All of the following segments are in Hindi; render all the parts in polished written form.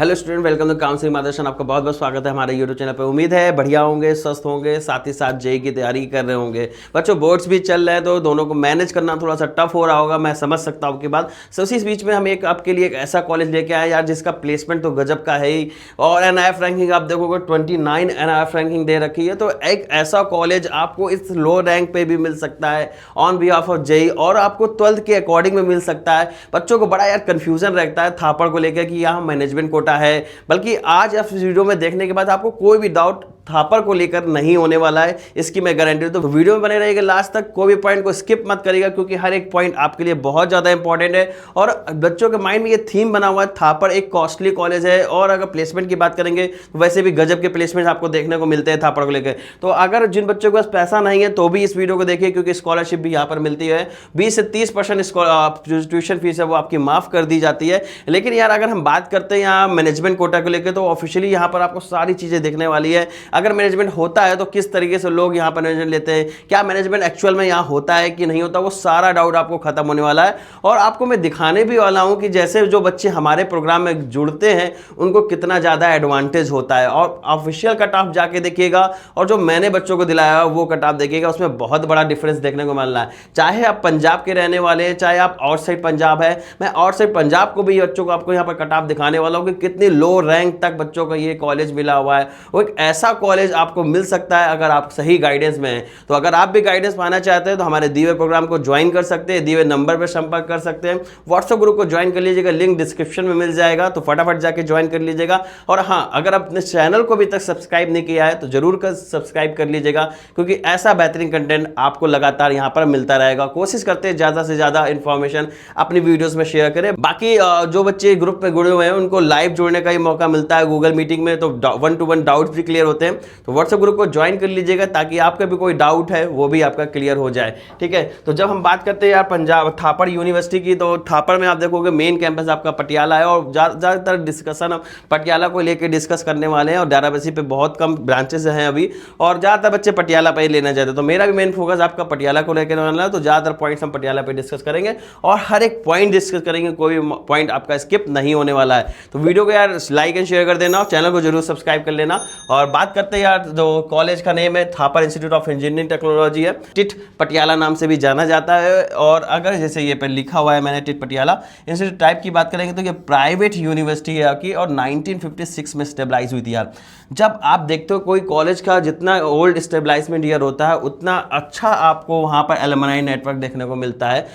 Hello student, welcome to counselling मार्गदर्शन। आपका बहुत बहुत स्वागत है हमारे यूट्यूब चैनल पर। उम्मीद है बढ़िया होंगे, स्वस्थ होंगे, साथ ही साथ जेई की तैयारी कर रहे होंगे। बच्चों बोर्ड्स भी चल रहे हैं तो दोनों को मैनेज करना थोड़ा सा टफ हो रहा होगा, मैं समझ सकता हूँ आपकी बात। सो इस बीच में हम एक आपके लिए एक ऐसा कॉलेज लेके आए यार जिसका प्लेसमेंट तो गजब का है ही, और एनआईएफ रैंकिंग आप देखोगे 29 एनआईएफ रैंकिंग दे रखी है। तो एक ऐसा कॉलेज आपको इस लो रैंक पे भी मिल सकता है ऑन बिहाफ ऑफ जेई, और आपको 12th के अकॉर्डिंग में मिल सकता है। बच्चों को बड़ा यार कन्फ्यूजन रहता है थापड़ को लेकर कि यहाँ मैनेजमेंट कोटा है, बल्कि आज इस वीडियो में देखने के बाद आपको कोई भी डाउट थापर को लेकर नहीं होने वाला है, इसकी मैं गारंटी दूं। तो वीडियो में बने रहिएगा लास्ट तक, कोई भी पॉइंट को स्किप मत करिएगा क्योंकि हर एक पॉइंट आपके लिए बहुत ज्यादा इंपॉर्टेंट है। और बच्चों के माइंड में ये थीम बना हुआ है, थापर एक कॉस्टली कॉलेज है, और अगर प्लेसमेंट की बात करेंगे तो वैसे भी गजब के प्लेसमेंट आपको देखने को मिलते हैं थापर को लेकर। तो अगर जिन बच्चों के पास पैसा नहीं है तो भी इस वीडियो को देखिए, क्योंकि स्कॉलरशिप भी यहाँ पर मिलती है। 20 से 30% ट्यूशन फीस है वो आपकी माफ कर दी जाती है। लेकिन यार अगर हम बात करते हैं यहाँ मैनेजमेंट कोटा को लेकर, तो ऑफिशियली यहाँ पर आपको सारी चीजें देखने वाली है। अगर मैनेजमेंट होता है तो किस तरीके से लोग यहाँ पर मैनेजमेंट लेते हैं, क्या मैनेजमेंट एक्चुअल में यहाँ होता है कि नहीं होता, वो सारा डाउट आपको खत्म होने वाला है। और आपको मैं दिखाने भी वाला हूँ कि जैसे जो बच्चे हमारे प्रोग्राम में जुड़ते हैं उनको कितना ज़्यादा एडवांटेज होता है। और ऑफिशियल कट ऑफ जाके देखिएगा और जो मैंने बच्चों को दिलाया वो कट ऑफ देखिएगा, उसमें बहुत बड़ा डिफरेंस देखने को मिल रहा है। चाहे आप पंजाब के रहने वाले हैं, चाहे आप आउटसाइड पंजाब है, मैं आउटसाइड पंजाब को भी बच्चों को आपको यहाँ पर कट ऑफ दिखाने वाला हूँ कि कितनी लो रैंक तक बच्चों को ये कॉलेज मिला हुआ है। वो एक ऐसा कॉलेज आपको मिल सकता है अगर आप सही गाइडेंस में हैं। तो अगर आप भी गाइडेंस पाना चाहते हैं तो हमारे दिए हुए प्रोग्राम को ज्वाइन कर सकते हैं, दिए हुए नंबर पर संपर्क कर सकते हैं। व्हाट्सएप ग्रुप को ज्वाइन कर लीजिएगा, लिंक डिस्क्रिप्शन में मिल जाएगा, तो फटाफट जाके ज्वाइन कर लीजिएगा। और हाँ, अगर अपने चैनल को अभी तक सब्सक्राइब नहीं किया है तो जरूर कर सब्सक्राइब कर लीजिएगा, क्योंकि ऐसा बेहतरीन कंटेंट आपको लगातार यहाँ पर मिलता रहेगा। कोशिश करते हैं ज्यादा से ज्यादा इंफॉर्मेशन अपनी वीडियोस में शेयर करें। बाकी जो बच्चे ग्रुप में जुड़े हुए हैं उनको लाइव जुड़ने का ही मौका मिलता है गूगल मीटिंग में, तो 1-to-1 डाउट्स भी क्लियर होते हैं। तो व्हाट्सएप ग्रुप को ज्वाइन कर लीजिएगा ताकि आपका भी कोई डाउट है वो भी आपका क्लियर हो जाए। ठीक है, तो जब हम बात करते हैं यार पंजाब थापड़ यूनिवर्सिटी की, तो थापड़ में आप देखोगे मेन कैंपस आपका पटियाला है, और ज़्यादातर डिस्कशन हम पटियाला को लेकर डिस्कस करने वाले हैं। और डेराबस्सी पे बहुत कम ब्रांचेस हैं अभी, और ज़्यादातर बच्चे पटियाला पर ही लेना चाहते हैं। तो मेरा भी मेन फोकस आपका पटियाला को लेकर वाला है, तो ज़्यादातर पॉइंट्स हम पटियाला पर डिस्कस करेंगे और हर एक पॉइंट डिस्कस करेंगे, कोई भी पॉइंट आपका स्किप नहीं होने वाला है। तो वीडियो को यार लाइक एंड शेयर कर देना, चैनल को जरूर सब्सक्राइब कर लेना। और बात करते हैं यार, जो कॉलेज का नेम है Thapar institute of engineering technology है, टिट पटियाला नाम से भी जाना जाता है। और अगर जैसे ये पे लिखा हुआ है मैंने टिट पटियाला इंस्टीट्यूट टाइप की बात करेंगे तो ये प्राइवेट यूनिवर्सिटी है आपकी, और 1956 में स्टेबलाइज हुई थी यार। जब आप देखते हो कोई कॉलेज का जितना ओल्ड स्टेबलाइजमेंट ईयर होता है उतना अच्छा आपको वहाँ पर एलुमनाई नेटवर्क देखने को मिलता है।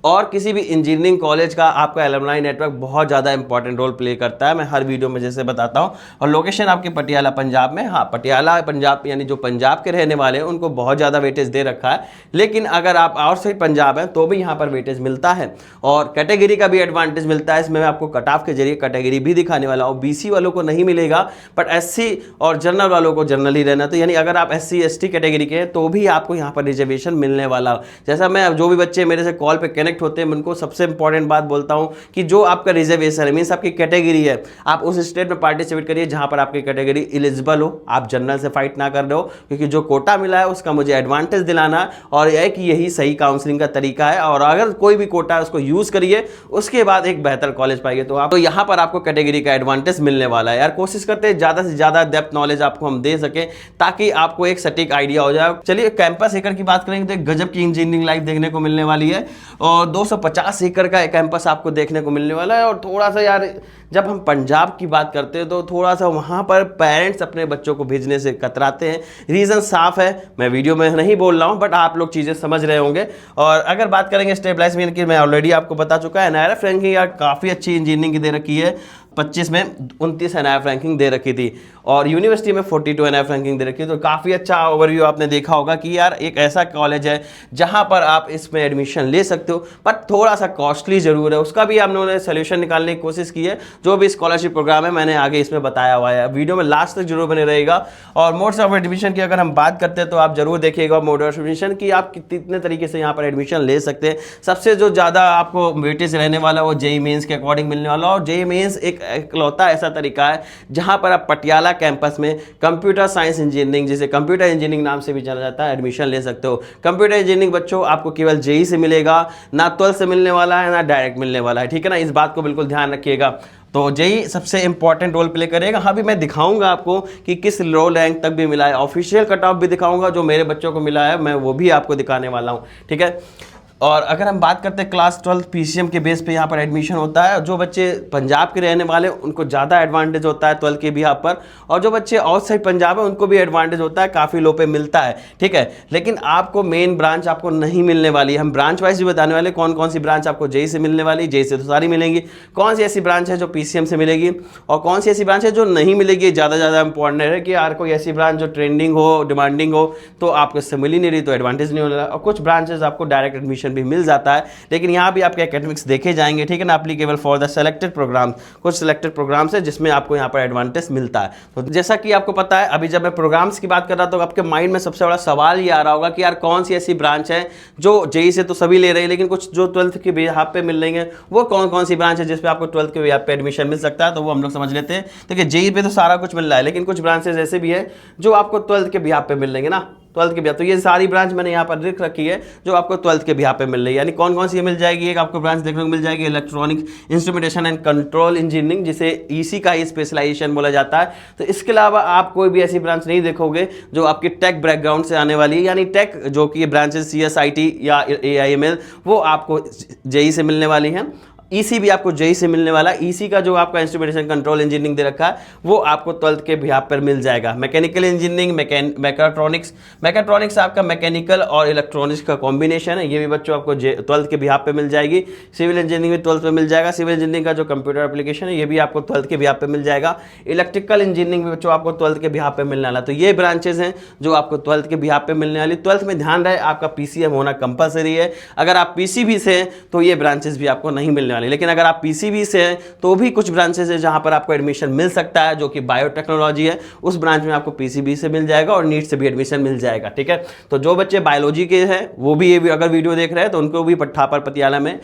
और किसी भी इंजीनियरिंग कॉलेज का आपका एलुमनाई नेटवर्क बहुत ज़्यादा इंपॉर्टेंट रोल प्ले करता है, मैं हर वीडियो में जैसे बताता हूँ। और लोकेशन आपकी पटियाला पंजाब में, हाँ पटियाला पंजाब यानी जो पंजाब के रहने वाले हैं उनको बहुत ज़्यादा वेटेज दे रखा है। लेकिन अगर आप आउटसाइड पंजाब हैं तो भी यहाँ पर वेटेज मिलता है, और कैटेगरी का भी एडवांटेज मिलता है। इसमें मैं आपको कट ऑफ के जरिए कैटेगरी भी दिखाने वाला हूँ। BC वालों को नहीं मिलेगा, बट SC और जनरल वालों को जनरली रहना। तो यानी अगर आप SC ST कैटेगरी के हैं तो भी आपको यहाँ पर रिजर्वेशन मिलने वाला। जैसा मैं जो भी बच्चे मेरे से कॉल पर कनेक्ट होते हैं उनको सबसे इंपॉर्टेंट बात बोलता हूं कि जो आपका रिजर्वेशन है, मींस आपकी कैटेगरी है, आप उस स्टेट में पार्टिसिपेट करिए जहां पर आपकी कैटेगरी एलिजिबल हो। आप जनरल से फाइट ना कर रहे हो, क्योंकि जो कोटा मिला है उसका मुझे एडवांटेज दिलाना है, और यही सही काउंसलिंग का तरीका है। और अगर कोई भी कोटा है उसको यूज करिए, उसके बाद एक बेहतर कॉलेज पाइए। तो आप तो यहां पर आपको कैटेगरी का एडवांटेज मिलने वाला है यार। कोशिश करते हैं ज्यादा से ज्यादा डेप्थ नॉलेज आपको हम दे सके ताकि आपको एक सटीक आइडिया हो जाए। चलिए कैंपस एकड़ की बात करेंगे तो एक गजब की इंजीनियरिंग लाइफ देखने को मिलने वाली है, और 250 एकड़ का कैंपस आपको देखने को मिलने वाला है। और थोड़ा सा यार जब हम पंजाब की बात करते हैं तो थोड़ा सा वहाँ पर पेरेंट्स अपने बच्चों को भेजने से कतराते हैं। रीज़न साफ है, मैं वीडियो में नहीं बोल रहा हूँ, बट आप लोग चीज़ें समझ रहे होंगे। और अगर बात करेंगे स्टेबलाइजमेंट की, मैं ऑलरेडी आपको बता चुका है एनआईएफ रैंकिंग यार काफ़ी अच्छी इंजीनियरिंग की दे रखी है। 25 में 29 एनआईएफ रैंकिंग दे रखी थी, और यूनिवर्सिटी में 42 एनआईएफ रैंकिंग दे रखी है। तो काफ़ी अच्छा ओवरव्यू आपने देखा होगा कि यार एक ऐसा कॉलेज है जहां पर आप इसमें एडमिशन ले सकते हो, बट थोड़ा सा कॉस्टली जरूर है। उसका भी हम लोगों ने सोल्यूशन निकालने की कोशिश की है। जो भी स्कॉलरशिप प्रोग्राम है मैंने आगे इसमें बताया हुआ है, वीडियो में लास्ट तक जरूर बने रहेगा। और मोड्स ऑफ एडमिशन की अगर हम बात करते हैं तो आप जरूर देखिएगा मोड ऑफ एडमिशन की आप कितने तरीके से यहाँ पर एडमिशन ले सकते हैं। सबसे जो ज़्यादा आपको वेटेज रहने वाला वो जेईई मेंस के अकॉर्डिंग मिलने वाला, और जेईई मेंस एक इकलौता ऐसा तरीका है जहां पर आप पटियाला कैंपस में कंप्यूटर साइंस इंजीनियरिंग, जिसे कंप्यूटर इंजीनियरिंग नाम से भी जाना जाता है, एडमिशन ले सकते हो। कंप्यूटर इंजीनियरिंग बच्चों आपको केवल जेईई से मिलेगा, ना 12 से मिलने वाला है, ना डायरेक्ट मिलने वाला है। ठीक है ना, इस बात को बिल्कुल ध्यान रखिएगा। तो जेई सबसे इंपॉर्टेंट रोल प्ले करेगा। हाँ भी मैं दिखाऊंगा आपको कि किस लो रैंक तक भी मिला है, ऑफिशियल कट ऑफ भी दिखाऊंगा जो मेरे बच्चों को मिला है, मैं वो भी आपको दिखाने वाला हूँ, ठीक है। और अगर हम बात करते हैं क्लास 12 पीसीएम के बेस पे यहाँ पर एडमिशन होता है। जो बच्चे पंजाब के रहने वाले उनको ज़्यादा एडवांटेज होता है 12 के भी यहाँ पर, और जो बच्चे आउटसाइड पंजाब है उनको भी एडवांटेज होता है, काफ़ी लो पे मिलता है, ठीक है। लेकिन आपको मेन ब्रांच आपको नहीं मिलने वाली है। हम ब्रांच वाइज भी बताने वाले कौन कौन सी ब्रांच आपको जेई से मिलने वाली, जेई से तो सारी मिलेंगी, कौन सी ऐसी ब्रांच है जो पीसीएम से मिलेगी और कौन सी ऐसी ब्रांच है जो नहीं मिलेगी। ज़्यादा इंपॉर्टेंट है कि यार कोई ऐसी ब्रांच जो ट्रेंडिंग हो, डिमांडिंग हो, तो आपको इससे मिल ही नहीं रही तो एडवांटेज नहीं हो रहा। और कुछ ब्रांचेज आपको डायरेक्ट एडमिशन भी मिल जाता है, लेकिन यहाँ भी आपके एकेडमिक्स देखे जाएंगे, ठीक है ना, applicable for the selected programme. कुछ सेलेक्टेड प्रोग्राम्स है जिसमें आपको यहाँ पर एडवांटेज मिलता है। तो जैसा कि आपको पता है, अभी जब मैं प्रोग्राम्स की बात कर रहा था तो आपके माइंड में सबसे बड़ा सवाल ये आ रहा होगा कि यार कौन सी ऐसी ब्रांच है जो जेई से तो सभी ले रहे हैं, लेकिन कुछ जो 12th के बिहाफ पे मिल रही है वो कौन कौन सी ब्रांच है जिसपे आपको 12th के बिहाफ पे एडमिशन मिल सकता है। तो वो हम लोग समझ लेते हैं। देखिए जेई पे तो सारा कुछ मिल रहा है, लेकिन कुछ ब्रांचेज ऐसे भी है जो आपको 12th के बिहाफ पे मिल रही है ना, 12th के बिहाफ। तो ये सारी ब्रांच मैंने यहाँ पर लिख रखी है जो आपको 12th के बिहाफ पे मिल रही है। यानी कौन कौन सी मिल जाएगी, एक आपको ब्रांच देखने को मिल जाएगी electronic instrumentation and control engineering, जिसे ईसी का ही स्पेशलाइजेशन बोला जाता है। तो इसके अलावा आप कोई भी ऐसी ब्रांच नहीं देखोगे जो आपकी टेक बैकग्राउंड से आने वाली है, यानी टेक जो कि ब्रांचेस CSIT या AIML वो आपको जेई से मिलने वाली हैं। ईसी भी आपको जेई से मिलने वाला है। ईसी का जो आपका इंस्ट्रूमेंटेशन कंट्रोल इंजीनियरिंग दे रखा है वो आपको 12th के बिहाफ पर मिल जाएगा। मैकेनिकल इंजीनियरिंग, मैकेट्रॉनिक्स आपका मैकेनिकल और इलेक्ट्रॉनिक्स का कॉम्बिनेशन है, ये भी बच्चों आपको 12th के बिहाफ पे मिल जाएगी। सिविल इंजीनियरिंग भी 12th पे मिल जाएगा। सिविल इंजीनियरिंग का जो कंप्यूटर एप्लीकेशन है ये भी आपको 12th के बिहाफ पे मिल जाएगा। इलेक्ट्रिकल इंजीनियरिंग भी बच्चों आपको 12th के बिहाफ पे मिलने वाला। तो ये ब्रांचेज हैं जो आपको 12th के बिहाफ पे मिलने वाली। 12th में ध्यान रहे आपका पीसीएम होना कंपलसरी है। अगर आप पीसीबी से हैं तो ये ब्रांचेस भी आपको नहीं मिलने वाली, लेकिन अगर आप पीसीबी से हैं तो भी कुछ ब्रांचेस है जहां पर आपको एडमिशन मिल सकता है, जो कि बायोटेक्नोलॉजी है। उस ब्रांच में आपको पीसीबी से मिल जाएगा और नीट से भी एडमिशन मिल जाएगा, ठीक है। तो जो बच्चे बायोलॉजी के हैं वो भी ये भी अगर वीडियो देख रहे हैं तो उनको भी थापर पटियाला में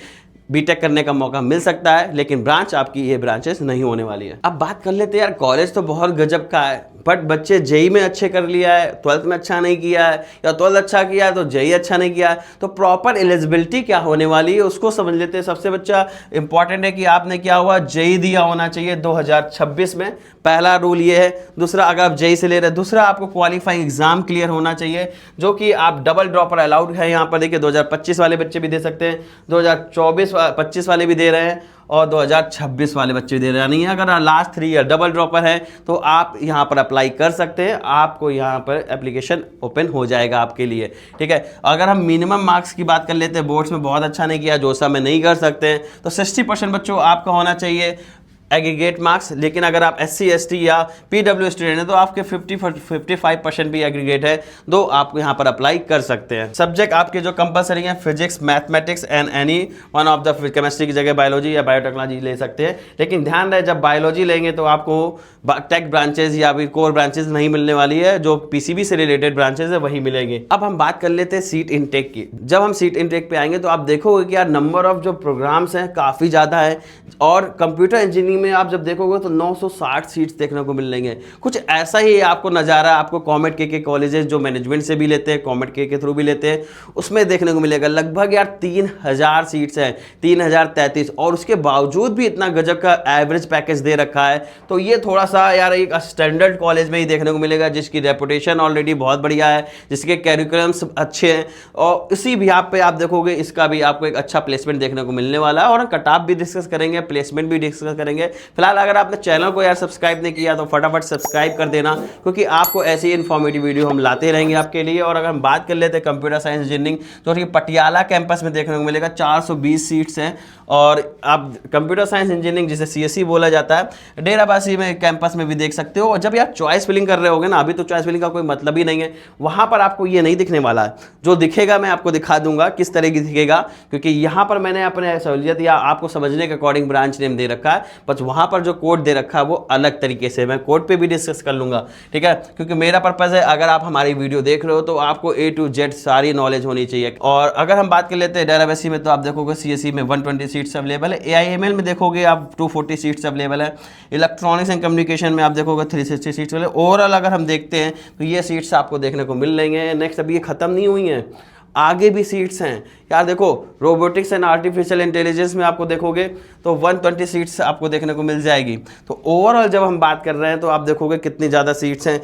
बीटेक करने का मौका मिल सकता है, लेकिन ब्रांच आपकी ये ब्रांचेस नहीं होने वाली है। अब बात कर लेते हैं यार, कॉलेज तो बहुत गजब का है, बट बच्चे जेई में अच्छे कर लिया है, 12th में अच्छा नहीं किया है, या 12th अच्छा किया है तो जेई अच्छा नहीं किया है, तो प्रॉपर एलिजिबिलिटी क्या होने वाली है उसको समझ लेते हैं। सबसे बच्चा इंपॉर्टेंट है कि आपने क्या हुआ, जेई दिया होना चाहिए 2026 में, पहला रूल ये है। दूसरा, अगर आप जेई से ले रहे हैं, दूसरा आपको क्वालिफाइंग एग्जाम क्लियर होना चाहिए, जो कि आप डबल ड्रॉपर अलाउड है यहाँ पर। देखिए 2025 वाले बच्चे भी दे सकते हैं, 2024-25 वाले भी दे रहे हैं और 2026 वाले बच्चे दे रहे नहीं है। अगर लास्ट 3 ईयर डबल ड्रॉपर है तो आप यहाँ पर अप्लाई कर सकते हैं, आपको यहाँ पर एप्लीकेशन ओपन हो जाएगा आपके लिए, ठीक है। अगर हम मिनिमम मार्क्स की बात कर लेते हैं, बोर्ड्स में बहुत अच्छा नहीं किया, जोसा में नहीं कर सकते हैं, तो 60% बच्चों आपका होना चाहिए एग्रीगेट मार्क्स। लेकिन अगर आप SC ST या PW स्टूडेंट हैं तो आपके 55% भी एग्रीगेट है, तो आप यहाँ पर अप्लाई कर सकते हैं। सब्जेक्ट आपके जो कंपलसरी हैं, physics, mathematics and any one of the chemistry की जगह बायोलॉजी या बायोटेक्नोलॉजी ले सकते हैं। लेकिन ध्यान रहे जब बायोलॉजी लेंगे तो आपको टेक ब्रांचेज या फिर कोर ब्रांचेज नहीं मिलने वाली है, जो PCB से रिलेटेड ब्रांचेज है वही मिलेंगे। अब हम बात कर लेते हैं सीट इनटेक की। जब हम सीट इनटेक पे आएंगे तो आप देखोगे कि यार नंबर ऑफ जो प्रोग्राम्स हैं काफ़ी ज़्यादा है, और कंप्यूटर इंजीनियरिंग में आप जब देखोगे तो 960 सीट्स देखने को मिल रही हैं। कुछ ऐसा ही आपको नज़ारा आपको कॉमेट के कॉलेजेस जो मैनेजमेंट से भी लेते हैं, कॉमेट के थ्रू भी लेते हैं, उसमें देखने को मिलेगा। लगभग यार 3000 सीट्स हैं, 3033, और उसके बावजूद भी इतना गजब का एवरेज पैकेज दे रखा है। तो ये थोड़ा सा यार एक स्टैंडर्ड कॉलेज में ही देखने को मिलेगा, जिसकी रेपुटेशन ऑलरेडी बहुत बढ़िया है, जिसके कैरिकुलम्स अच्छे हैं, और इसी भी आप पे आप देखोगे इसका भी आपको एक अच्छा प्लेसमेंट देखने को मिलने वाला है। और कट ऑफ भी डिस्कस करेंगे, प्लेसमेंट भी डिस्कस करेंगे। फिलहाल अगर आपने चैनल को यार सब्सक्राइब नहीं किया तो फटाफट सब्सक्राइब कर देना, क्योंकि आपको ऐसी इन्फॉर्मेटिव वीडियो हम लाते रहेंगे आपके लिए। और अगर हम बात कर लेते हैं कंप्यूटर साइंस इंजीनियरिंग, तो कि पटियाला कैंपस में देखने को मिलेगा 420 सीट्स हैं। और आप कंप्यूटर साइंस इंजीनियरिंग जिसे CSE बोला जाता है, डेराबासी में कैंपस में भी देख सकते हो। और जब यार चॉइस फिलिंग कर रहे होगे ना, अभी तो चॉइस फिलिंग का कोई मतलब ही नहीं है, वहाँ पर आपको ये नहीं दिखने वाला है। जो दिखेगा मैं आपको दिखा दूंगा किस तरह की दिखेगा, क्योंकि यहाँ पर मैंने अपने सहूलियत या आपको समझने के अकॉर्डिंग ब्रांच नेम दे रखा है, बस वहाँ पर जो कोड दे रखा है वो अलग तरीके से, मैं कोड पे भी डिस्कस कर लूँगा, ठीक है। क्योंकि मेरा पर्पज़ है अगर आप हमारी वीडियो देख रहे हो तो आपको A to Z सारी नॉलेज होनी चाहिए। और अगर हम बात कर लेते हैं डेराबेसी में, तो आप देखोगे CSE में 120 सीट्स अवेलेबल है, AIML में देखोगे आप 240 सीट्स अवेलेबल है, इलेक्ट्रॉनिक्स एंड कम्युनिकेशन में आप देखोगे 360 सीट्स अवेलेबल। ओवरऑल अगर हम देखते हैं तो ये सीट्स आपको देखने को मिल रही हैं। नेक्स्ट अभी ये ख़त्म नहीं हुई हैं, आगे भी सीट्स हैं यार। देखो रोबोटिक्स एंड आर्टिफिशियल इंटेलिजेंस में आपको देखोगे तो 120 सीट्स आपको देखने को मिल जाएगी। तो ओवरऑल जब हम बात कर रहे हैं तो आप देखोगे कितनी ज़्यादा सीट्स हैं,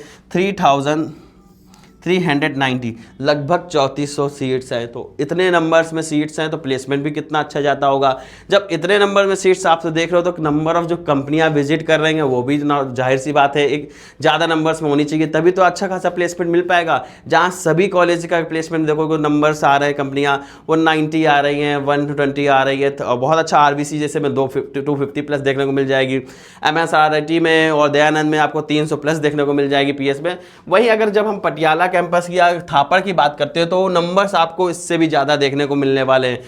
3390, लगभग 3400 सीट्स हैं। तो इतने नंबर्स में सीट्स हैं तो प्लेसमेंट भी कितना अच्छा जाता होगा। जब इतने नंबर में सीट्स आप तो देख रहे हो तो नंबर ऑफ जो कंपनियां विजिट कर रही हैं वो भी जाहिर सी बात है एक ज़्यादा नंबर्स में होनी चाहिए, तभी तो अच्छा खासा प्लेसमेंट मिल पाएगा। जहाँ सभी कॉलेज का प्लेसमेंट देखोगे नंबर्स आ रहे हैं, कंपनियाँ 190 आ रही हैं, 120 आ रही है, तो बहुत अच्छा RBC जैसे में 250 प्लस देखने को मिल जाएगी। MSRIT में और दयानंद में आपको 300 प्लस देखने को मिल जाएगी PS में। वहीं अगर जब हम पटियाला कैंपस या थापड़ की बात करते हो तो नंबर्स आपको इससे भी ज़्यादा देखने को मिलने वाले हैं।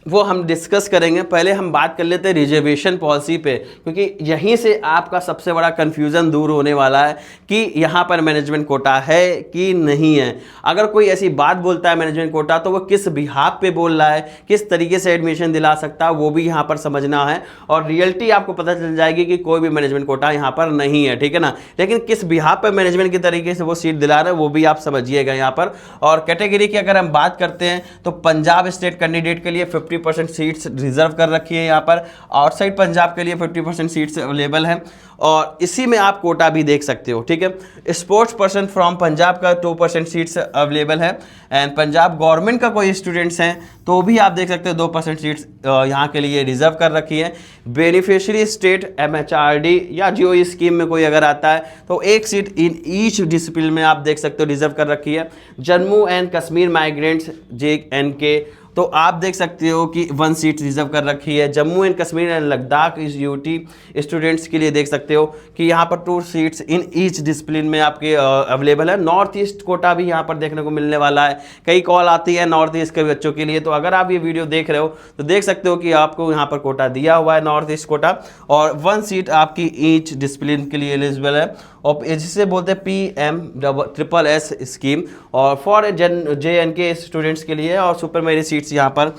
वो हम डिस्कस करेंगे। पहले हम बात कर लेते हैं रिजर्वेशन पॉलिसी पे, क्योंकि यहीं से आपका सबसे बड़ा कन्फ्यूज़न दूर होने वाला है कि यहाँ पर मैनेजमेंट कोटा है कि नहीं है। अगर कोई ऐसी बात बोलता है मैनेजमेंट कोटा तो वो किस बिहाफ पे बोल रहा है, किस तरीके से एडमिशन दिला सकता है, वो भी यहाँ पर समझना है। और रियलिटी आपको पता चल जाएगी कि कोई भी मैनेजमेंट कोटा यहाँ पर नहीं है, ठीक है ना। लेकिन किस बिहाफ पर मैनेजमेंट के तरीके से वो सीट दिला रहा है वो भी आप समझिएगा यहाँ पर। और कैटेगरी की अगर हम बात करते हैं तो पंजाब स्टेट कैंडिडेट के लिए 50% सीट्स रिजर्व कर रखी है यहाँ पर। आउटसाइड पंजाब के लिए 50% सीट्स अवेलेबल हैं और इसी में आप कोटा भी देख सकते हो, ठीक है। स्पोर्ट्स पर्सन फ्रॉम पंजाब का 2% सीट्स अवेलेबल है। एंड पंजाब गवर्नमेंट का कोई स्टूडेंट्स हैं तो भी आप देख सकते हो 2% सीट्स यहाँ के लिए रिजर्व कर रखी है। बेनिफिशियरी स्टेट MHRD या GOE स्कीम में कोई अगर आता है तो एक सीट इन ईच डिसिप्लिन में आप देख सकते हो रिजर्व कर रखी है। Jammu and Kashmir migrants JNK तो आप देख सकते हो कि 1 सीट रिजर्व कर रखी है। Jammu and Kashmir and Ladakh UT students के लिए देख सकते हो कि यहाँ पर 2 सीट्स इन ईच डिसिप्लिन में आपके अवेलेबल है। नॉर्थ ईस्ट कोटा भी यहाँ पर देखने को मिलने वाला है। कई कॉल आती है नॉर्थ ईस्ट के बच्चों के लिए, तो अगर आप ये वीडियो देख रहे हो तो देख सकते हो कि आपको यहाँ पर कोटा दिया हुआ है नॉर्थ ईस्ट कोटा, और 1 सीट आपकी ईच डिसिप्लिन के लिए एलिजिबल है। और जिसे बोलते हैं PMSSS स्कीम और फॉर JNK स्टूडेंट्स के लिए। और सुपर मेरिट सीट्स यहाँ पर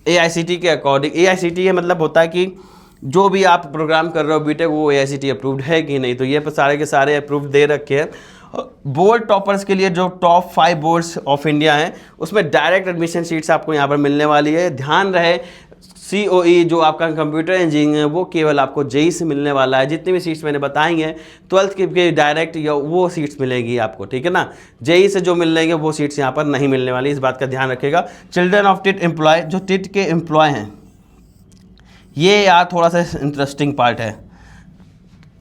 AICT के अकॉर्डिंग, AICT ये मतलब होता है कि जो भी आप प्रोग्राम कर रहे हो बीटेक वो AICT अप्रूव्ड है कि नहीं, तो ये सारे के सारे अप्रूव्ड दे रखे हैं। बोर्ड टॉपर्स के लिए जो टॉप 5 बोर्ड्स ऑफ इंडिया हैं उसमें डायरेक्ट एडमिशन सीट्स आपको यहाँ पर मिलने वाली है। ध्यान रहे COE जो आपका कंप्यूटर इंजीनियरिंग है वो केवल आपको JEE से मिलने वाला है। जितनी भी सीट्स मैंने बताई हैं 12th के डायरेक्ट या वो सीट्स मिलेगी आपको, ठीक है ना। JEE से जो मिल रही वो सीट्स यहाँ पर नहीं मिलने वाली, इस बात का ध्यान रखिएगा। चिल्ड्रन ऑफ टिट एम्प्लॉय, जो टिट के एम्प्लॉय हैं, ये यार थोड़ा सा इंटरेस्टिंग पार्ट है।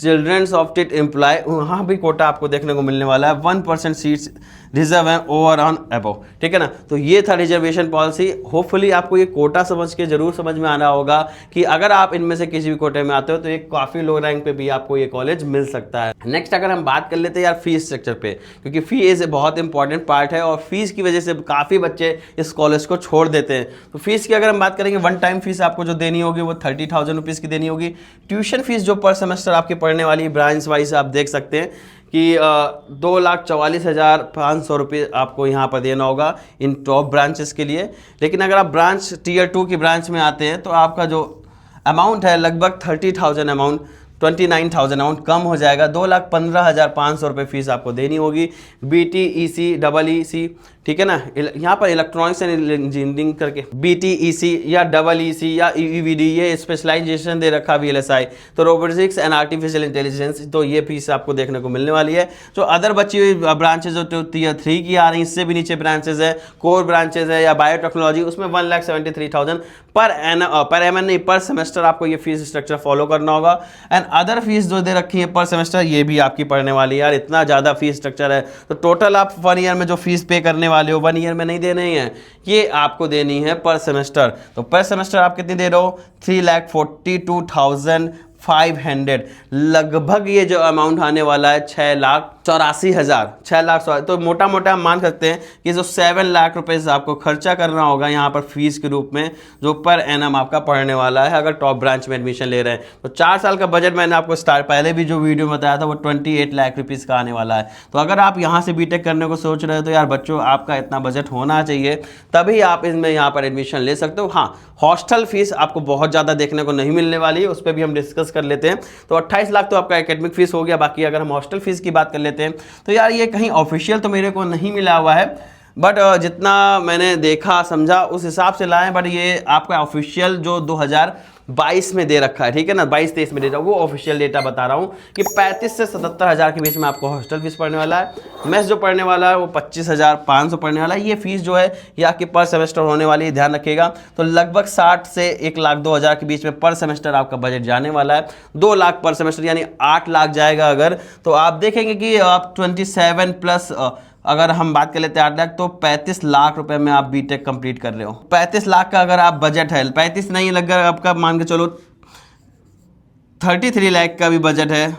चिल्ड्रंस ऑफ टिट एम्प्लॉय वहाँ भी कोटा आपको देखने को मिलने वाला है। 1% सीट्स रिजर्व है ओवर ऑन अबव, ठीक है ना। तो ये था रिजर्वेशन पॉलिसी। होपफुली आपको ये कोटा समझ के जरूर समझ में आना होगा कि अगर आप इनमें से किसी भी कोटे में आते हो तो ये काफ़ी लो रैंक पे भी आपको ये कॉलेज मिल सकता है। नेक्स्ट अगर हम बात कर लेते हैं यार फीस स्ट्रक्चर पे, क्योंकि फीस बहुत इंपॉर्टेंट पार्ट है और फीस की वजह से काफ़ी बच्चे इस कॉलेज को छोड़ देते हैं। तो फीस की अगर हम बात करेंगे, 1 टाइम फीस आपको जो देनी होगी वो 30,000 रुपीज़ की देनी होगी। ट्यूशन फीस जो पर सेमेस्टर आपकी पढ़ने वाली ब्रांच वाइज आप देख सकते हैं कि 2,44,500 रुपये आपको यहाँ पर देना होगा इन टॉप ब्रांचेस के लिए। लेकिन अगर आप ब्रांच Tier 2 की ब्रांच में आते हैं तो आपका जो अमाउंट है लगभग 30,000 अमाउंट 29,000 अमाउंट कम हो जाएगा। 2,15,500 रुपये फीस आपको देनी होगी। BTEC EEC, ठीक है ना। यहाँ पर इलेक्ट्रॉनिक्स एंड इंजीनियरिंग करके BTEC या EEC या EEVD ये स्पेशलाइजेशन दे रखा VLSI, तो रोबोटिक्स एंड आर्टिफिशियल इंटेलिजेंस, तो ये फीस आपको देखने को मिलने वाली है। जो अदर बची हुई ब्रांचेज जो Tier 3 की आ रही हैं, इससे भी नीचे ब्रांचेज है, कोर ब्रांचेज है या बायोटेक्नोलॉजी, उसमें 1,73,000 पर एम नहीं पर सेमेस्टर आपको ये फीस स्ट्रक्चर फॉलो करना होगा। एंड अदर फीस जो दे रखी है पर सेमेस्टर ये भी आपकी पढ़ने वाली है। यार इतना ज़्यादा फीस स्ट्रक्चर है, तो टोटल आप 1 ईयर में जो फीस पे करने वाले हो 1 ईयर में नहीं देने हैं, ये आपको देनी है पर सेमेस्टर। तो पर सेमेस्टर आप कितनी दे रहे हो? 3,42,500। लगभग ये जो अमाउंट आने वाला है 6,84,000 तो मोटा मोटा हम मान सकते हैं कि जो 7 लाख रुपए से आपको खर्चा करना होगा यहाँ पर फीस के रूप में, जो पर एनम आपका पढ़ने वाला है अगर टॉप ब्रांच में एडमिशन ले रहे हैं। तो 4 साल का बजट मैंने आपको पहले भी जो वीडियो में बताया था वो 28 लाख रुपीज़ का आने वाला है। तो अगर आप यहाँ से बीटेक करने को सोच रहे हो तो यार बच्चों आपका इतना बजट होना चाहिए, तभी आप इसमें यहाँ पर एडमिशन ले सकते हो। हाँ, हॉस्टल फीस आपको बहुत ज़्यादा देखने को नहीं मिलने वाली है, उस पर भी हम डिस्कस कर लेते हैं। तो 28 लाख तो आपका एकेडमिक फीस हो गया। बाकी अगर हम हॉस्टल फीस की बात कर लेते हैं तो यार ये कहीं ऑफिशियल तो मेरे को नहीं मिला हुआ है, बट जितना मैंने देखा समझा उस हिसाब से लाएं, बट ये आपका ऑफिशियल जो 2022 में दे रखा है, ठीक है ना, 22-23 में डेटा, वो ऑफिशियल डेटा बता रहा हूँ कि 35 से 77 हज़ार के बीच में आपको हॉस्टल फीस पड़ने वाला है। मेस जो पड़ने वाला है वो 25,500 पड़ने वाला है। ये फीस जो है ये आपकी पर सेमेस्टर होने वाली है, ध्यान रखिएगा। तो लगभग 60 से 1,02,000 के बीच में पर सेमेस्टर आपका बजट जाने वाला है। 2 लाख पर सेमेस्टर यानी 8 लाख जाएगा अगर, तो आप देखेंगे कि आप 27 प्लस अगर हम बात कर लेते हैं 8 लाख, तो 35 लाख रुपए में आप बीटेक कंप्लीट कर रहे हो। 35 लाख का अगर आप बजट है, 35 नहीं लगभग आपका मान के चलो 33 लाख का भी बजट है,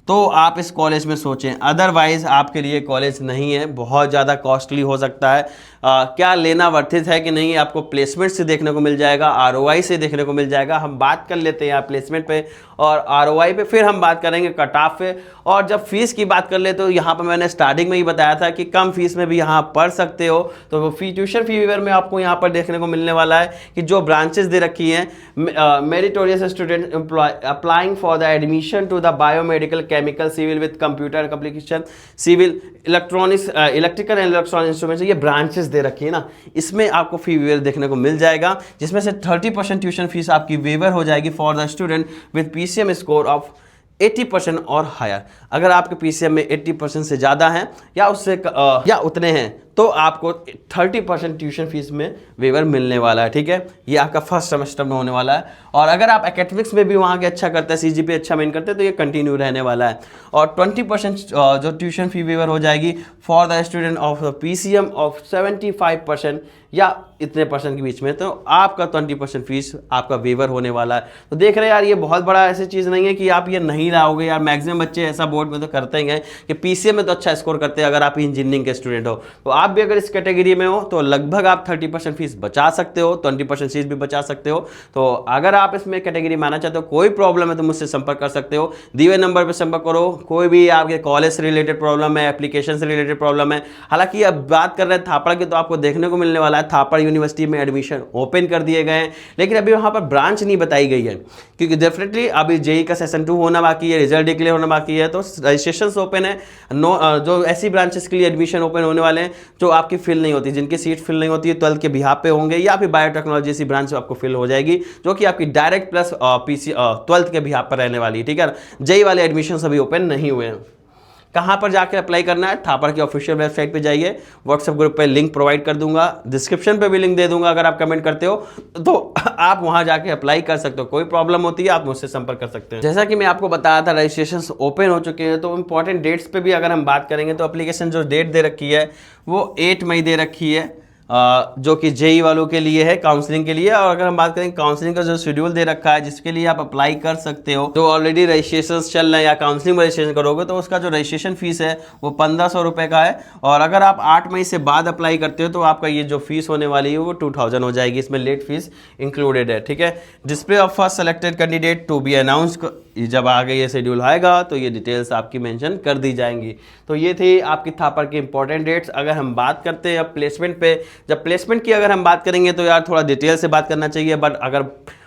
तो आप इस कॉलेज में सोचें। अदरवाइज आपके लिए कॉलेज नहीं है, बहुत ज़्यादा कॉस्टली हो सकता है। क्या लेना वर्थित है कि नहीं, आपको प्लेसमेंट से देखने को मिल जाएगा, आरओआई से देखने को मिल जाएगा। हम बात कर लेते हैं यहाँ प्लेसमेंट पे और आरओआई पे, फिर हम बात करेंगे कट ऑफ पे। और जब फीस की बात कर ले तो यहाँ पर मैंने स्टार्टिंग में ही बताया था कि कम फीस में भी यहाँ पढ़ सकते हो। तो वो ट्यूशन फी वेवर में आपको यहाँ पर देखने को मिलने वाला है कि जो ब्रांचेस दे रखी हैं, meritorious student applying for the admission to the biomedical, chemical, civil with computer application, civil, electronics, electrical and electronic instruments, ये ब्रांचेस दे रखी है ना, इसमें आपको फी वेवर देखने को मिल जाएगा, जिसमें से 30% ट्यूशन फीस आपकी वेवर हो जाएगी for the student with PCM score of 80% और हायर। अगर आपके पीसीएम में 80% से ज़्यादा हैं या उससे या उतने हैं तो आपको 30% ट्यूशन फीस में वेवर मिलने वाला है, ठीक है। ये आपका फर्स्ट सेमेस्टर में होने वाला है। और अगर आप एकेडमिक्स में भी वहाँ के अच्छा करते हैं, सीजीपीए अच्छा मेन करते हैं, तो ये कंटिन्यू रहने वाला है। और 20% जो ट्यूशन फी वेवर हो जाएगी for the student of PCM of 75% या इतने परसेंट के बीच में, तो आपका 20% फीस आपका वेवर होने वाला है। तो देख रहे हैं यार, ये बहुत बड़ा ऐसी चीज़ नहीं है कि आप ये नहीं लाओगे यार। मैक्सिमम बच्चे ऐसा बोर्ड में तो करते ही हैं कि पीसीएम में तो अच्छा स्कोर करते हैं अगर आप इंजीनियरिंग के स्टूडेंट हो। तो आप भी अगर इस कैटेगरी में हो तो लगभग आप 30% फीस बचा सकते हो, 20% फीस भी बचा सकते हो। तो अगर आप इसमें कैटेगरी में आना चाहते हो, कोई प्रॉब्लम है तो मुझसे संपर्क कर सकते हो, दिए हुए नंबर पर संपर्क करो। कोई भी आपके कॉलेज से रिलेटेड प्रॉब्लम है, एप्लीकेशन से रिलेटेड प्रॉब्लम है। हालांकि अब बात कर रहे हैं थापड़ की, तो आपको देखने को मिलने वाला है थापड़ यूनिवर्सिटी में एडमिशन ओपन कर दिए गए हैं, लेकिन अभी वहां पर ब्रांच नहीं बताई गई है, क्योंकि डेफिनेटली अभी जेई का सेशन 2 होना बाकी है, रिजल्ट डिक्लेयर होना बाकी है, तो रजिस्ट्रेशन ओपन है। जो ऐसी ब्रांचेस के लिए एडमिशन ओपन होने वाले हैं जो आपकी फिल नहीं होती, जिनकी सीट फिल नहीं होती है, 12th के बिहाफ पे होंगे, या फिर बायोटेक्नोलॉजी सी ब्रांच आपको फिल हो जाएगी, जो कि आपकी डायरेक्ट प्लस 12th के बिहाफ पर रहने वाली है, ठीक है। जेई वाले एडमिशन अभी ओपन नहीं हुए हैं। कहाँ पर जाकर अप्लाई करना है? थापड़ की ऑफिशियल वेबसाइट पे जाइए, व्हाट्सएप ग्रुप पे लिंक प्रोवाइड कर दूंगा, डिस्क्रिप्शन पे भी लिंक दे दूंगा। अगर आप कमेंट करते हो तो आप वहां जाके अप्लाई कर सकते हो। कोई प्रॉब्लम होती है आप मुझसे संपर्क कर सकते हैं। जैसा कि मैं आपको बताया था, रजिस्ट्रेशन ओपन हो चुके हैं। तो इंपॉर्टेंट डेट्स पे भी अगर हम बात करेंगे तो एप्लीकेशन जो डेट दे रखी है वो 8 मई दे रखी है, जो कि जेई वालों के लिए है, काउंसलिंग के लिए। और अगर हम बात करें काउंसलिंग का जो शेड्यूल दे रखा है जिसके लिए आप अप्लाई कर सकते हो, तो ऑलरेडी रजिस्ट्रेशन चल रहे हैं या काउंसलिंग में रजिस्ट्रेशन करोगे तो उसका जो रजिस्ट्रेशन फीस है वो 1500 रुपये का है। और अगर आप 8 मई से बाद अप्लाई करते हो तो आपका ये जो फीस होने वाली है वो 2000 हो जाएगी, इसमें लेट फीस इंक्लूडेड है, ठीक है। Display of first selected candidate to be announce, जब आगे ये शेड्यूल आएगा तो ये डिटेल्स आपकी मेंशन कर दी जाएंगी। तो ये थी आपकी थापड़ की इंपॉर्टेंट डेट्स। अगर हम बात करते हैं अब प्लेसमेंट पे, जब प्लेसमेंट की अगर हम बात करेंगे तो यार थोड़ा डिटेल से बात करना चाहिए, बट अगर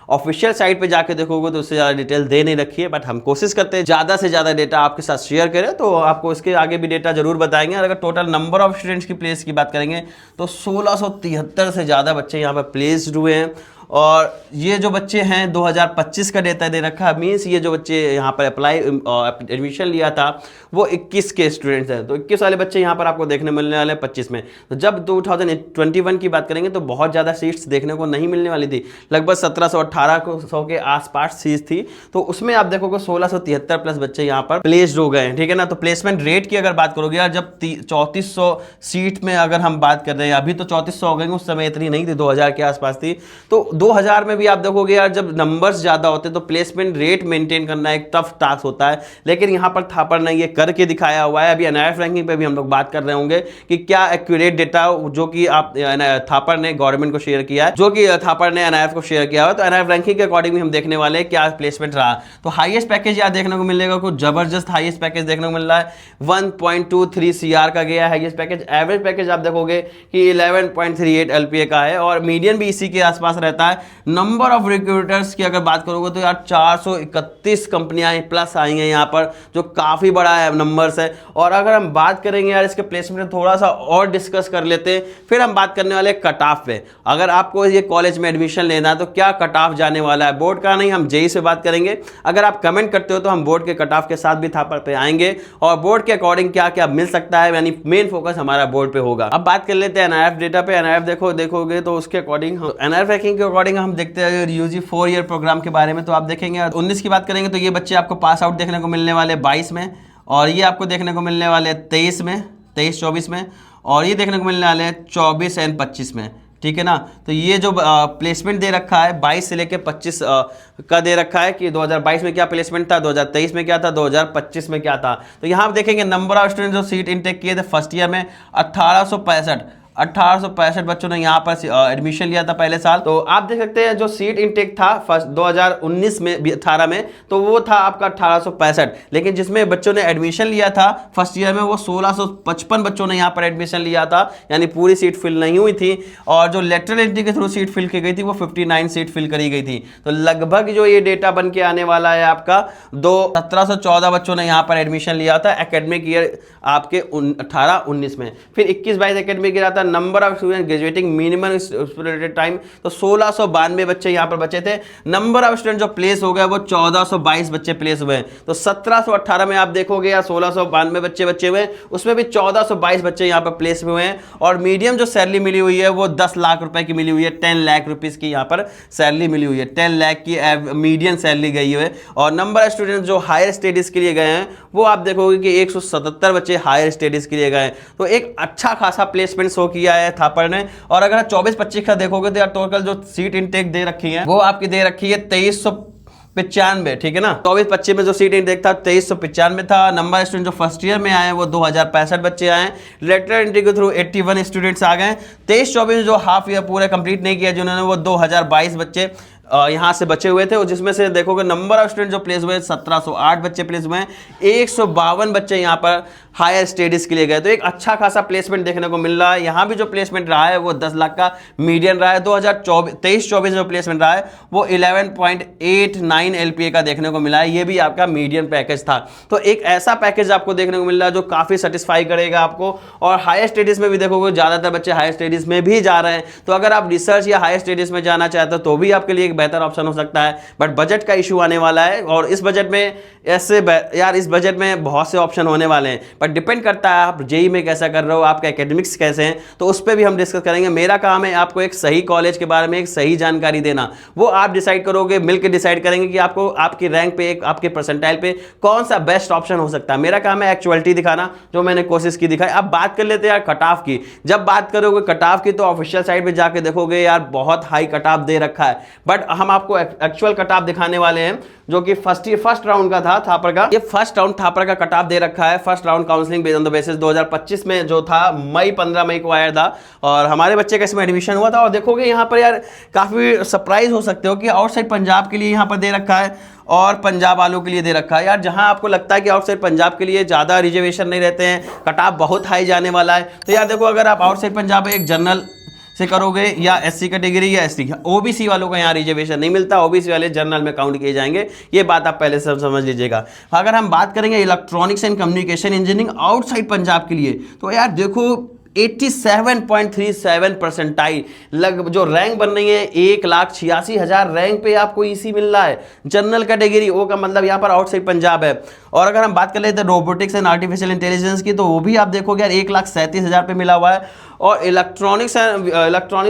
ऑफिशियल साइट पे जाके देखोगे तो उससे ज़्यादा डिटेल दे नहीं रखी है। बट हम कोशिश करते हैं ज़्यादा से ज़्यादा डेटा आपके साथ शेयर करें, तो आपको इसके आगे भी डेटा जरूर बताएंगे। और अगर टोटल नंबर ऑफ स्टूडेंट्स की प्लेस की बात करेंगे तो 1673 से ज़्यादा बच्चे यहाँ पर प्लेस्ड हुए हैं। और ये जो बच्चे हैं 2025 का डेटा दे रखा है, मीन्स ये जो बच्चे यहाँ पर अप्लाई एडमिशन लिया था वो 21 के स्टूडेंट्स हैं। तो 21 वाले बच्चे यहाँ पर आपको देखने मिलने वाले हैं 25 में। तो जब 2021 की बात करेंगे तो बहुत ज़्यादा सीट्स देखने को नहीं मिलने वाली थी, लगभग 1700-1800 के आसपास सीट्स थी। तो उसमें आप देखोगे 1673 प्लस बच्चे यहाँ पर प्लेस्ड हो गए हैं, ठीक है ना। तो प्लेसमेंट रेट की अगर बात करोगे यार, जब 3400 सीट में अगर हम बात कर रहे हैं, अभी तो 3400 हो गए, उस समय इतनी नहीं थी, 2000 के आसपास थी। तो 2000 में भी आप देखोगे यार, जब नंबर्स ज़्यादा होते हैं तो प्लेसमेंट रेट मेंटेन करना एक टफ टास्क होता है। लेकिन यहाँ पर थापड़ ने ये करके दिखाया हुआ है। अभी एनआईएफ रैंकिंग पे भी हम लोग बात कर रहे होंगे कि क्या एक्यूरेट डेटा जो कि आप थापड़ ने गवर्नमेंट को शेयर किया है, जो कि थापड़ ने एनआईएफ को शेयर किया है। तो एनआईएफ रैंकिंग के अकॉर्डिंग हम देखने वाले हैं क्या प्लेसमेंट रहा। तो हाईएस्ट पैकेज यहाँ देखने को मिलेगा, कुछ जबरदस्त हाईएस्ट पैकेज देखने को मिल रहा है, 1.23 CR का गया हाईएस्ट पैकेज। एवरेज पैकेज आप देखोगे कि 11.38 LPA का है, और मीडियन भी इसी के आसपास रहता जाता है। नंबर ऑफ रिक्रूटर्स की अगर बात करोगे तो यार 431 कंपनियां प्लस आई हैं यहाँ पर, जो काफ़ी बड़ा है नंबर्स है। और अगर हम बात करेंगे यार इसके प्लेसमेंट थोड़ा सा और डिस्कस कर लेते हैं, फिर हम बात करने वाले कट ऑफ पे। अगर आपको ये कॉलेज में एडमिशन लेना है तो क्या कट ऑफ जाने वाला है, बोर्ड का नहीं, हम जेई से बात करेंगे। अगर आप कमेंट करते हो तो हम बोर्ड के कट ऑफ के साथ भी थापर पे आएंगे और बोर्ड के अकॉर्डिंग क्या क्या मिल सकता है, यानी मेन फोकस हमारा बोर्ड पे होगा। अब बात कर लेते हैं एनआईएफ डेटा पे। एनआईएफ देखोगे तो उसके अकॉर्डिंग एनआईएफ रैंकिंग के अकॉर्डिंग हम देखते हैं यूजी 4 ईयर प्रोग्राम के बारे में। तो आप देखेंगे 19 की बात करेंगे तो ये बच्चे आपको पास आउट देखने को मिलने वाले 22 में, और ये आपको देखने को मिलने वाले 23 में, 23-24 में, और ये देखने को मिलने वाले 24 एंड 25 में, ठीक है ना। तो ये जो प्लेसमेंट दे रखा है 22 से लेके 25 का दे रखा है कि 2022 में क्या प्लेसमेंट था, 2023 में क्या था, 2025 में क्या था। तो यहाँ आप देखेंगे नंबर ऑफ स्टूडेंट जो सीट इनटेक किए थे फर्स्ट ईयर में 1865 बच्चों ने यहाँ पर एडमिशन लिया था पहले साल। तो आप देख सकते हैं जो सीट इनटेक था फर्स्ट 2019 में 18 में, तो वो था आपका 1865, लेकिन जिसमें बच्चों ने एडमिशन लिया था फर्स्ट ईयर में वो 1655 बच्चों ने यहाँ पर एडमिशन लिया था, यानी पूरी सीट फिल नहीं हुई थी। और जो लेटरल एंट्री के थ्रू सीट फिल की गई थी वो 59 सीट फिल करी गई थी। तो लगभग जो ये डेटा बन के आने वाला है आपका 1714 बच्चों ने यहाँ पर एडमिशन लिया था एकेडमिक ईयर आपके 18-19 में। फिर 21-22 एकेडमिक ईयर आता number of student graduating minimum student time, तो 1692 बच्चे यहाँ पर बचे थे। नंबर ऑफ स्टूडेंट जो प्लेस हो गया वो 1422 बच्चे प्लेस हुए हैं। तो 1718 में आप देखोगे या 1692 बच्चे बचे हुए हैं, उसमें भी 1422 बच्चे यहाँ पर प्लेस हुए हैं। और मीडियम जो सैलरी मिली हुई है वो 10 लाख रुपए की मिली हुई है, 10 लाख रुपीज की यहाँ पर सैलरी मिली हुई है, 10 लाख की मीडियम सैलरी गई है। और नंबर ऑफ स्टूडेंट जो हायर स्टडीज के लिए गए हैं वो आप देखोगे कि 177 बच्चे हायर स्टडीज के लिए गए। तो एक अच्छा खासा प्लेसमेंट शो किया है थापर ने। और अगर 24-25 का देखोगे तो यार टोटल जो सीट इनटेक दे रखी है वो आपकी दे रखी है 2395, ठीक है ना। 24-25 में जो सीट इनटेक था 2395 था। नंबर स्टूडेंट जो फर्स्ट ईयर में आए वो 2065 बच्चे आए। लेटर एंट्री के थ्रू 81 स्टूडेंट्स आ गए। 23-24 में जो हाफ ईयर पूरा कंप्लीट नहीं किया जिन्होंने, वो 2022 बच्चे यहाँ से बचे हुए थे। और जिसमें से देखोगे नंबर ऑफ स्टूडेंट जो प्लेस हुए 1708 बच्चे प्लेस हुए हैं, 152 बच्चे यहाँ पर हायर स्टडीज के लिए गए। तो एक अच्छा खासा प्लेसमेंट देखने को मिल रहा है। यहाँ भी जो प्लेसमेंट रहा है वो 10 लाख का मीडियन रहा है। 2023-24 जो प्लेसमेंट रहा है वो 11.89 LPA का देखने को मिला है। ये भी आपका मीडियन पैकेज था। तो एक ऐसा पैकेज आपको देखने को मिल रहा है जो काफ़ी सेटिस्फाई करेगा आपको। और हायर स्टडीज़ में भी देखोगे ज़्यादातर बच्चे हायर स्टडीज़ में भी जा रहे हैं। तो अगर आप रिसर्च या हायर स्टडीज़ में जाना चाहते हो तो भी आपके लिए एक बेहतर ऑप्शन हो सकता है। बट बजट का इशू आने वाला है, और इस बजट में इस बजट में बहुत से ऑप्शन होने वाले हैं। पर डिपेंड करता है आप जेई में कैसा कर रहे हो, आपका एकेडमिक्स कैसे हैं, तो उस पर भी हम डिस्कस करेंगे। मेरा काम है आपको एक सही कॉलेज के बारे में एक सही जानकारी देना, वो आप डिसाइड करोगे, मिलकर डिसाइड करेंगे कि आपको आपकी रैंक पे, एक आपके परसेंटाइल पे कौन सा बेस्ट ऑप्शन हो सकता है। मेरा काम है एक्चुअलिटी दिखाना, जो मैंने कोशिश की दिखाई। अब बात कर लेते हैं यार कट ऑफ की। जब बात करोगे कट ऑफ की तो ऑफिशियल साइट पे जाके देखोगे यार बहुत हाई कट ऑफ दे रखा है। बट हम आपको एक्चुअल कट ऑफ दिखाने वाले हैं जो कि फर्स्ट राउंड का था थापर का। ये फर्स्ट राउंड थापर का कट ऑफ दे रखा है। First round counselling based on the basis 2025 में जो था 15 मई को आया था, और हमारे बच्चे का इसमें एडमिशन हुआ था। और देखोगे यहाँ पर यार काफी सरप्राइज हो सकते हो कि आउटसाइड पंजाब के लिए यहाँ पर दे रखा है और पंजाब वालों के लिए दे रखा है। यार जहां आपको लगता है कि आउटसाइड पंजाब के लिए ज़्यादा रिजर्वेशन नहीं रहते हैं, कट ऑफ बहुत हाई जाने वाला है, तो यार देखो अगर आप आउटसाइड पंजाब एक जनरल से करोगे या SC कैटेगरी या ST, OBC वालों का यहाँ रिजर्वेशन नहीं मिलता, OBC वाले जनरल में काउंट किए जाएंगे। ये बात आप पहले से समझ लीजिएगा। अगर हम बात करेंगे electronics and communication engineering outside Punjab के लिए, तो यार देखो 87.37 परसेंटाइल लग जो रैंक बन रही है, 1,86,000 रैंक पे आपको ईसी मिल रहा है जनरल कैटेगरी। वो का मतलब यहाँ पर आउटसाइड पंजाब है। और अगर हम बात कर लेते हैं रोबोटिक्स एंड आर्टिफिशियल इंटेलिजेंस की, तो वो भी आप देखोगे यार 1,37,000 पे मिला हुआ है। और इलेक्ट्रॉनिक्स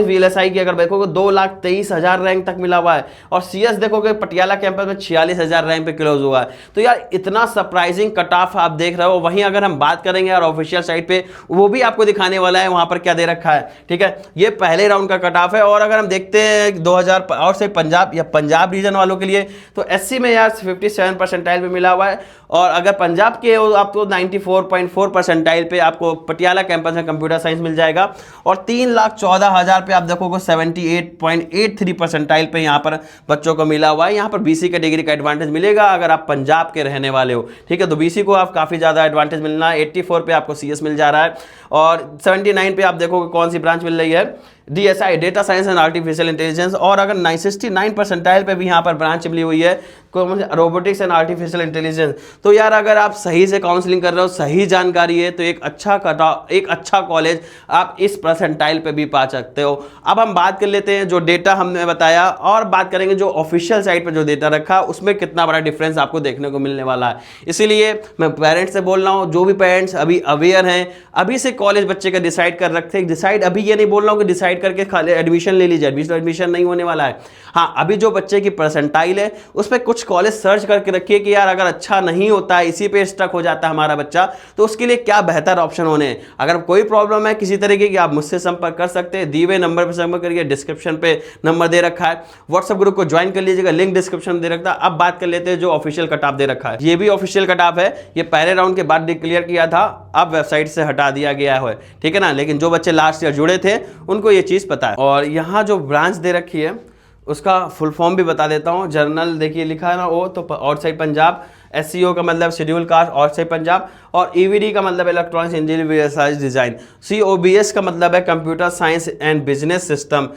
VLSI की अगर देखोगे 2,23,000 रैंक तक मिला हुआ है। और CS देखोगे पटियाला कैंपस में 46,000 रैंक पे क्लोज हुआ है। तो यार इतना सरप्राइजिंग कट ऑफ आप देख रहे हो। वहीं अगर हम बात करेंगे यार ऑफिशियल साइट पे, वो भी आपको दिखाने वाला है वहां पर क्या दे रखा है, ठीक है। ये पहले राउंड का कट ऑफ है। और अगर हम देखते हैं 2000 और से पंजाब या पंजाब रीजन वालों के लिए, तो SC में यार 57 परसेंटाइल पे मिला हुआ है। और अगर पंजाब के आपको 94.4 परसेंटाइल पे आपको पटियाला कैंपस में कंप्यूटर साइंस मिल जाएगा। और 3,14,000 पे आप देखोगे 78.83 परसेंटाइल पे यहाँ पर बच्चों को मिला हुआ है। यहाँ पर BC कैटेगरी का एडवांटेज मिलेगा अगर आप पंजाब के रहने वाले हो, ठीक है। तो BC को आप काफी ज्यादा एडवांटेज मिलना है। 84 पे आपको CS मिल जा रहा है। और 79 पे आप देखोगे कौन सी ब्रांच मिल रही है, DSI, data science and artificial intelligence, और अगर 69 परसेंटाइल पे भी यहाँ पर ब्रांच मिली हुई है रोबोटिक्स एंड आर्टिफिशियल इंटेलिजेंस। तो यार अगर आप सही से काउंसलिंग कर रहे हो, सही जानकारी है, तो एक अच्छा कॉलेज आप इस परसेंटाइल पे भी पा सकते हो। अब हम बात कर लेते हैं जो डेटा हमने बताया, और बात करेंगे जो ऑफिशियल साइट पर जो डेटा रखा उसमें कितना बड़ा डिफरेंस आपको देखने को मिलने वाला है। इसीलिए मैं पेरेंट्स से बोल रहा हूँ, जो भी पेरेंट्स अभी अवेयर हैं, अभी से कॉलेज बच्चे का डिसाइड कर रखते हैं। डिसाइड अभी ये नहीं बोल रहा हूँ कि डिसाइड करके खाली एडमिशन ले लीजिए, एडमिशन नहीं होने वाला है। हाँ, अभी जो बच्चे की परसेंटाइल है उस पर कुछ कॉलेज सर्च करके रखिए कि यार अगर अच्छा नहीं होता है, इसी पे स्टक हो जाता है हमारा बच्चा, तो उसके लिए क्या बेहतर ऑप्शन होने हैं। अगर कोई प्रॉब्लम है किसी तरीके की, आप मुझसे संपर्क कर सकते हैं, दिए हुए नंबर पर संपर्क करिए, डिस्क्रिप्शन पे नंबर दे रखा है, व्हाट्सएप ग्रुप को ज्वाइन कर लीजिएगा, लिंक डिस्क्रिप्शन में दे रखा है। अब बात कर लेते हैं जो ऑफिशियल कट ऑफ दे रखा है। ये भी ऑफिशियल कट ऑफ है, ये पहले राउंड के बाद डिक्लेयर किया था, अब वेबसाइट से हटा दिया गया है, ठीक है ना। लेकिन जो बच्चे लास्ट ईयर जुड़े थे उनको ये चीज पता है। और यहाँ जो ब्रांच दे रखी है उसका फुल फॉर्म भी बता देता हूँ। जर्नल देखिए लिखा है ना, वो तो आउटसाइड पंजाब, SEO का मतलब शेड्यूल कास्ट आउटसाइड पंजाब, और EVD का मतलब इलेक्ट्रॉनिक्स इंजीनियरिंग डिजाइन, COBS का मतलब है computer science and business system,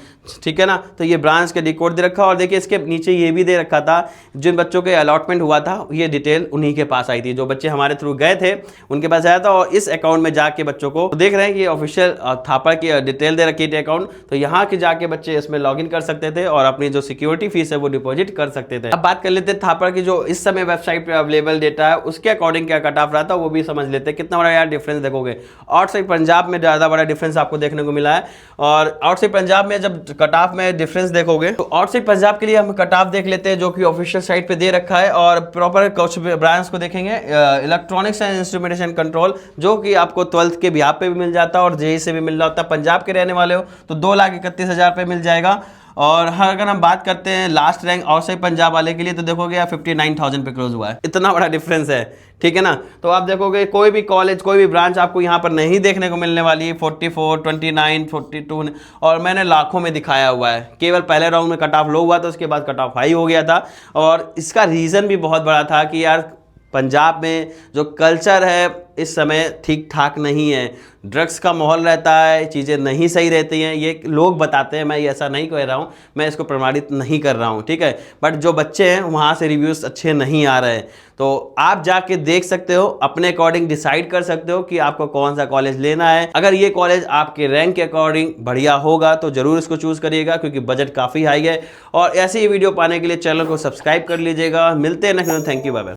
ठीक है ना। तो ये ब्रांच के डिकोड दे रखा, और देखिए इसके नीचे ये भी दे रखा था जिन बच्चों के अलॉटमेंट हुआ था, ये डिटेल उन्हीं के पास आई थी, जो बच्चे हमारे थ्रू गए थे उनके पास आया था। और इस अकाउंट में जाके बच्चों को देख रहे हैं कि ऑफिशियल थापड़ की डिटेल दे रखी थी अकाउंट, तो यहाँ के जाके बच्चे इसमें लॉग इन कर सकते थे और अपनी जो सिक्योरिटी फीस है वो डिपॉजिट कर सकते थे। अब बात कर लेते हैं थापड़ की जो इस समय वेबसाइट पे अवेलेबल डेटा है उसके अकॉर्डिंग क्या कट ऑफ रहा था, वो भी समझ लेते हैं। कितना बड़ा यार डिफरेंस देखोगे, आउटसाइड पंजाब में ज्यादा बड़ा डिफरेंस आपको देखने को मिला है। और आउटसाइड पंजाब में जब कट ऑफ में डिफरेंस देखोगे तो आउटसाइड पंजाब के लिए हम कट ऑफ देख लेते हैं जो कि ऑफिशियल साइट पे दे रखा है। और प्रॉपर कुछ ब्रांच को देखेंगे, इलेक्ट्रॉनिक्स एंड इंस्ट्रूमेंटेशन कंट्रोल, जो कि आपको 12th के बिहार पे भी मिल जाता है और JEE से भी मिल जाता है। पंजाब के रहने वाले हो तो 2,31,000 पे मिल जाएगा। और अगर हम बात करते हैं लास्ट रैंक आउटसाइड पंजाब वाले के लिए तो देखोगे यार 59,000 पे क्लोज हुआ है, इतना बड़ा डिफरेंस है, ठीक है ना। तो आप देखोगे कोई भी कॉलेज, कोई भी ब्रांच आपको यहाँ पर नहीं देखने को मिलने वाली है 44, 29, 42, और मैंने लाखों में दिखाया हुआ है। केवल पहले राउंड में कट ऑफ लो हुआ था, उसके बाद कट ऑफ हाई हो गया था। और इसका रीज़न भी बहुत बड़ा था कि यार पंजाब में जो कल्चर है इस समय ठीक ठाक नहीं है, ड्रग्स का माहौल रहता है, चीज़ें नहीं सही रहती हैं, ये लोग बताते हैं, मैं ये ऐसा नहीं कह रहा हूँ, मैं इसको प्रमाणित नहीं कर रहा हूँ, ठीक है। बट जो बच्चे हैं वहाँ से रिव्यूज़ अच्छे नहीं आ रहे हैं, तो आप जाके देख सकते हो, अपने अकॉर्डिंग डिसाइड कर सकते हो कि आपको कौन सा कॉलेज लेना है। अगर ये कॉलेज आपके रैंक के अकॉर्डिंग बढ़िया होगा तो जरूर इसको चूज़ करिएगा, क्योंकि बजट काफ़ी हाई है। और ऐसी ही वीडियो पाने के लिए चैनल को सब्सक्राइब कर लीजिएगा। मिलते हैं next, thank you, bye bye.